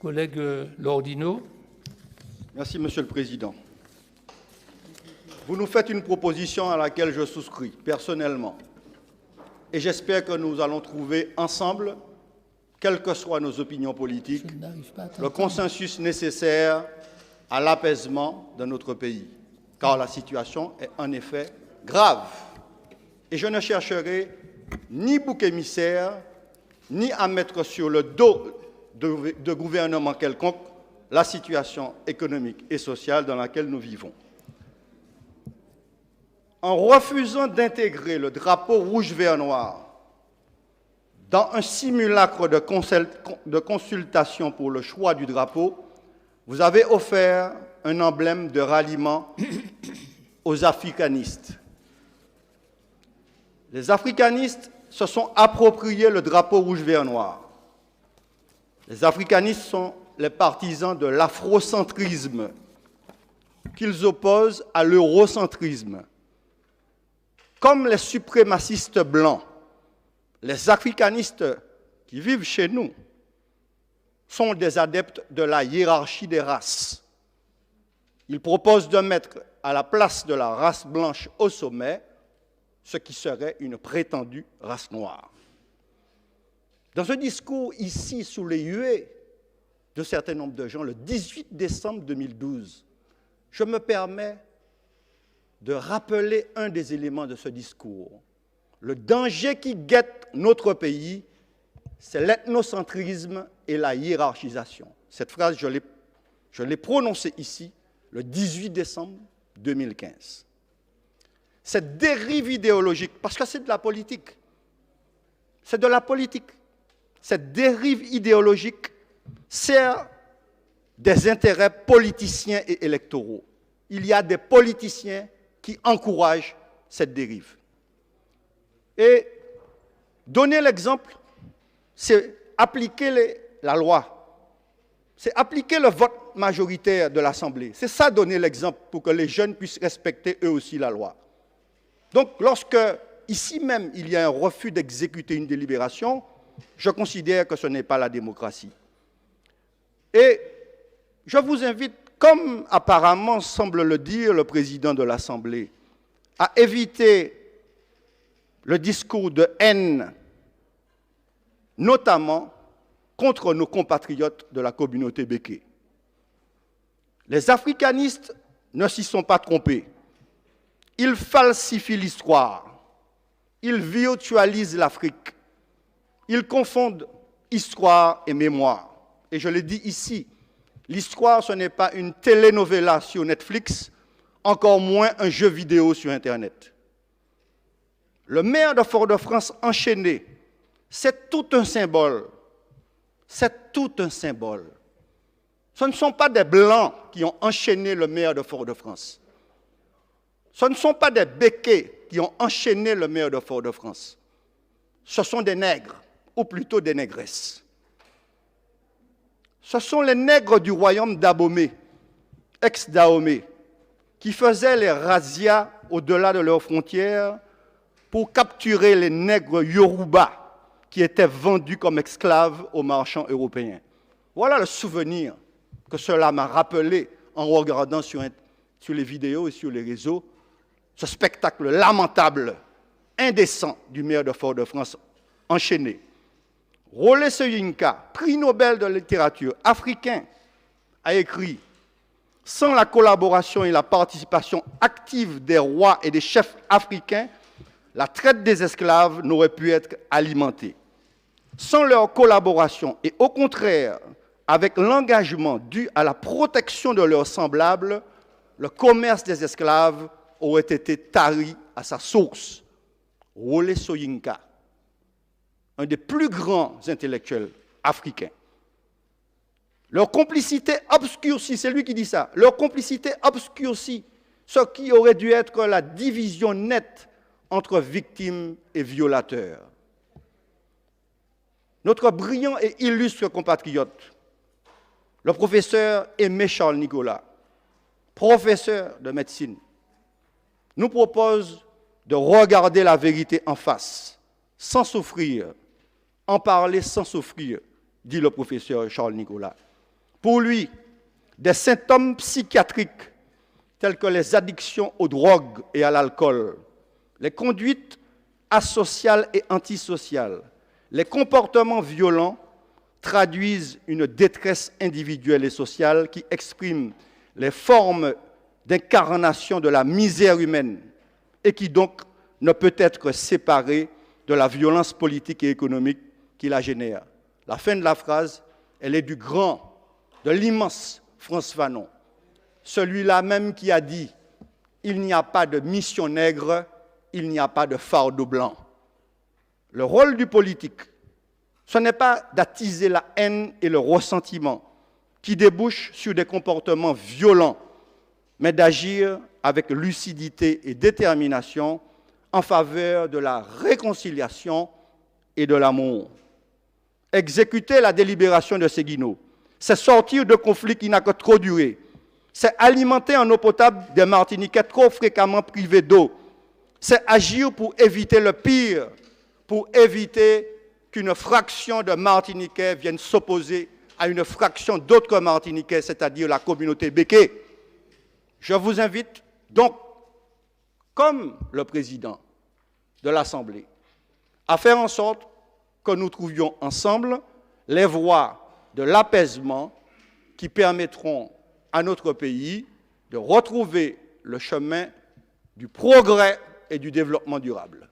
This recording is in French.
Collègue Lordino. Merci, Monsieur le Président. Vous nous faites une proposition à laquelle je souscris personnellement. Et j'espère que nous allons trouver ensemble, quelles que soient nos opinions politiques, le consensus nécessaire à l'apaisement de notre pays. Car la situation est en effet grave. Et je ne chercherai ni bouc émissaire, ni à mettre sur le dos de gouvernement quelconque la situation économique et sociale dans laquelle nous vivons. En refusant d'intégrer le drapeau rouge-vert-noir dans un simulacre de consultation pour le choix du drapeau, vous avez offert un emblème de ralliement aux africanistes. Les africanistes se sont appropriés le drapeau rouge-vert-noir. Les africanistes sont les partisans de l'afrocentrisme qu'ils opposent à l'eurocentrisme. Comme les suprémacistes blancs, les africanistes qui vivent chez nous sont des adeptes de la hiérarchie des races. Ils proposent de mettre à la place de la race blanche au sommet ce qui serait une prétendue race noire. Dans un discours ici sous les huées d'un certain nombre de gens, le 18 décembre 2012, je me permets de rappeler un des éléments de ce discours. Le danger qui guette notre pays, c'est l'ethnocentrisme et la hiérarchisation. Cette phrase, je l'ai prononcée ici le 18 décembre 2015. Cette dérive idéologique, parce que c'est de la politique, c'est de la politique. Cette dérive idéologique sert des intérêts politiciens et électoraux. Il y a des politiciens qui encouragent cette dérive. Et donner l'exemple, c'est appliquer la loi. C'est appliquer le vote majoritaire de l'Assemblée. C'est ça, donner l'exemple pour que les jeunes puissent respecter eux aussi la loi. Donc, lorsque, ici même, il y a un refus d'exécuter une délibération, je considère que ce n'est pas la démocratie. Et je vous invite, comme apparemment semble le dire le président de l'Assemblée, à éviter le discours de haine, notamment contre nos compatriotes de la communauté béké. Les africanistes ne s'y sont pas trompés. Ils falsifient l'histoire. Ils virtualisent l'Afrique. Ils confondent histoire et mémoire. Et je le dis ici, l'histoire, ce n'est pas une telenovela sur Netflix, encore moins un jeu vidéo sur Internet. Le maire de Fort-de-France enchaîné, c'est tout un symbole. C'est tout un symbole. Ce ne sont pas des Blancs qui ont enchaîné le maire de Fort-de-France. Ce ne sont pas des Békés qui ont enchaîné le maire de Fort-de-France. Ce sont des nègres, ou plutôt des négresses. Ce sont les nègres du royaume d'Abomey, ex-Dahomey, qui faisaient les razzias au-delà de leurs frontières pour capturer les nègres Yoruba qui étaient vendus comme esclaves aux marchands européens. Voilà le souvenir que cela m'a rappelé en regardant sur les vidéos et sur les réseaux ce spectacle lamentable, indécent du maire de Fort-de-France enchaîné. Wole Soyinka, prix Nobel de littérature africain, a écrit « Sans la collaboration et la participation active des rois et des chefs africains, la traite des esclaves n'aurait pu être alimentée. Sans leur collaboration et au contraire, avec l'engagement dû à la protection de leurs semblables, le commerce des esclaves aurait été tari à sa source. » Wole Soyinka, un des plus grands intellectuels africains. Leur complicité obscurcit, c'est lui qui dit ça, leur complicité obscurcit ce qui aurait dû être la division nette entre victimes et violateurs. Notre brillant et illustre compatriote, le professeur Aimé Charles Nicolas, professeur de médecine, nous propose de regarder la vérité en face, sans souffrir, en parler sans souffrir, dit le professeur Charles Nicolas. Pour lui, des symptômes psychiatriques tels que les addictions aux drogues et à l'alcool, les conduites asociales et antisociales, les comportements violents traduisent une détresse individuelle et sociale qui exprime les formes d'incarnation de la misère humaine et qui donc ne peut être séparée de la violence politique et économique qui la génère. La fin de la phrase, elle est du grand, de l'immense Frantz Fanon, celui-là même qui a dit « Il n'y a pas de mission nègre, il n'y a pas de fardeau blanc ». Le rôle du politique, ce n'est pas d'attiser la haine et le ressentiment qui débouchent sur des comportements violents, mais d'agir avec lucidité et détermination en faveur de la réconciliation et de l'amour. Exécuter la délibération de Séguineau, c'est sortir de conflits qui n'a que trop duré, c'est alimenter en eau potable des Martiniquais trop fréquemment privés d'eau, c'est agir pour éviter le pire, pour éviter qu'une fraction de Martiniquais vienne s'opposer à une fraction d'autres Martiniquais, c'est-à-dire la communauté béké. Je vous invite donc, comme le président de l'Assemblée, à faire en sorte que nous trouvions ensemble les voies de l'apaisement qui permettront à notre pays de retrouver le chemin du progrès et du développement durable.